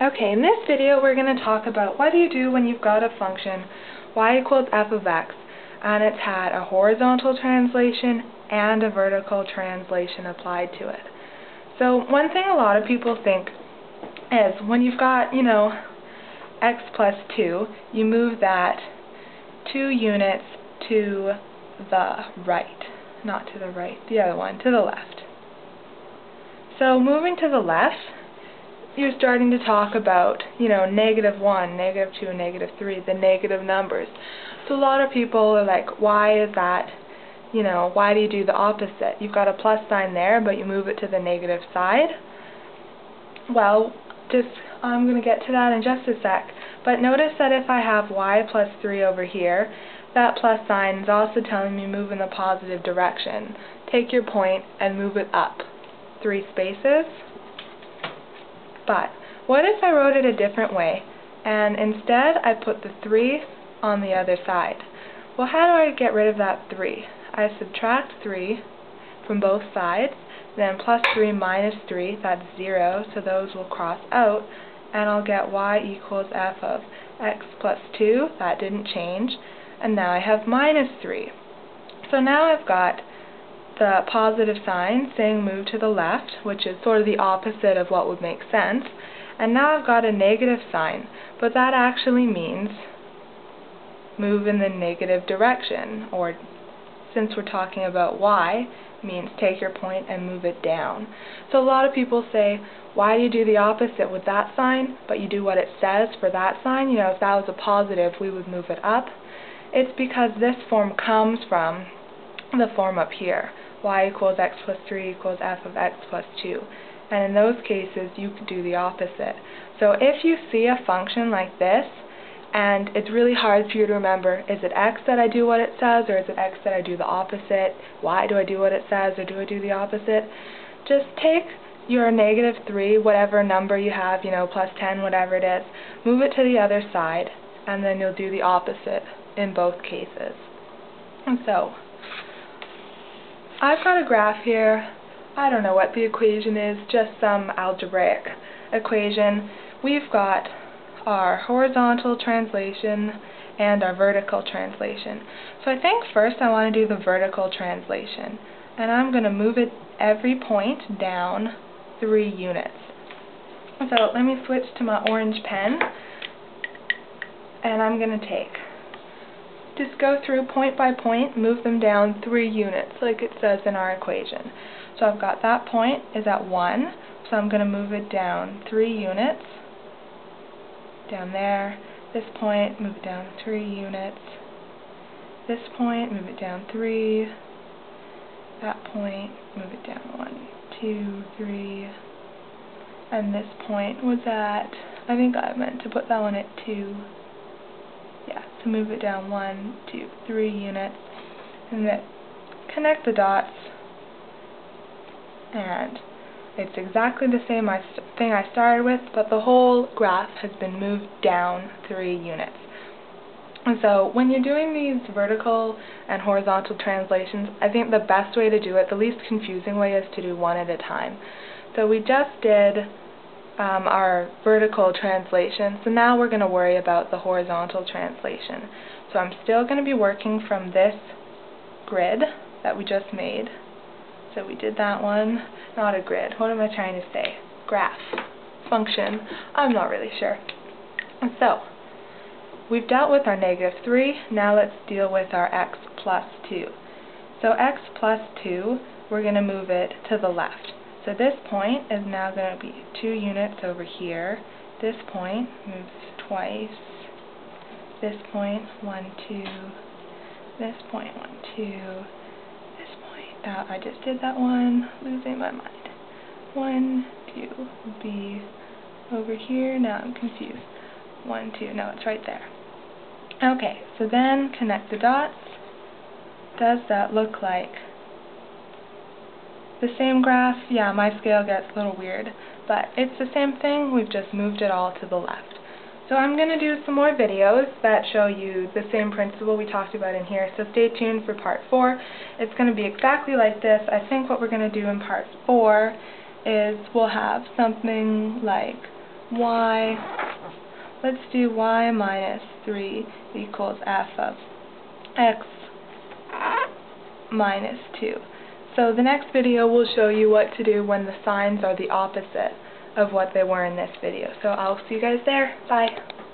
Okay, in this video we're going to talk about what do you do when you've got a function y equals f of x and it's had a horizontal translation and a vertical translation applied to it. So one thing a lot of people think is when you've got, x plus 2, you move that 2 units to the right. Not to the right, the other one, to the left. So moving to the left, you're starting to talk about, -1, -2, -3, the negative numbers. So a lot of people are like, why is that? Why do you do the opposite? You've got a plus sign there, but you move it to the negative side. Well, I'm going to get to that in just a sec. But notice that if I have y plus 3 over here, that plus sign is also telling me move in the positive direction. Take your point and move it up 3 spaces. But what if I wrote it a different way, and instead I put the 3 on the other side? Well, how do I get rid of that 3? I subtract 3 from both sides, then plus 3 minus 3, that's 0, so those will cross out, and I'll get y equals f of x plus 2, that didn't change, and now I have minus 3. So now I've got the positive sign saying move to the left, which is sort of the opposite of what would make sense, and now I've got a negative sign, but that actually means move in the negative direction, or since we're talking about y, means take your point and move it down. So a lot of people say, why do you do the opposite with that sign, but you do what it says for that sign? If that was a positive, we would move it up. It's because this form comes from the form up here, y equals x plus 3 equals f of x plus 2. And in those cases, you could do the opposite. So if you see a function like this, and it's really hard for you to remember, is it x that I do what it says, or is it x that I do the opposite? Why do I do what it says, or do I do the opposite? Just take your -3, whatever number you have, plus 10, whatever it is, move it to the other side, and then you'll do the opposite in both cases. And so, I've got a graph here. I don't know what the equation is, just some algebraic equation. We've got our horizontal translation and our vertical translation. So I think first I want to do the vertical translation. And I'm going to move it every point down 3 units. So let me switch to my orange pen, and I'm going to just go through point by point, move them down 3 units, like it says in our equation. So I've got that point is at 1, so I'm going to move it down 3 units. Down there. This point, move it down 3 units. This point, move it down 3. That point, move it down 1, 2, 3. And this point was at, I think I meant to put that one at 2. Yeah, so move it down 1, 2, 3 units, and then connect the dots, and it's exactly the same thing I started with, but the whole graph has been moved down 3 units. And so when you're doing these vertical and horizontal translations, I think the best way to do it, the least confusing way, is to do one at a time. So we just did our vertical translation, so now we're going to worry about the horizontal translation. So I'm still going to be working from this grid that we just made. So we did that one, not a grid, what am I trying to say? Graph, function, I'm not really sure. And so, we've dealt with our -3, now let's deal with our x plus 2. So x plus 2, we're going to move it to the left. So this point is now going to be 2 units over here. This point moves twice. This point, 1, 2. This point, 1, 2. This point, I just did that one, losing my mind. 1, 2 would be over here. Now I'm confused. 1, 2, no, it's right there. Okay, so then connect the dots. Does that look like the same graph? Yeah, my scale gets a little weird, but it's the same thing, we've just moved it all to the left. So I'm going to do some more videos that show you the same principle we talked about in here, so stay tuned for part 4. It's going to be exactly like this. I think what we're going to do in part 4 is we'll have something like y, let's do y minus 3 equals f of x minus 2. So the next video will show you what to do when the signs are the opposite of what they were in this video. So I'll see you guys there. Bye.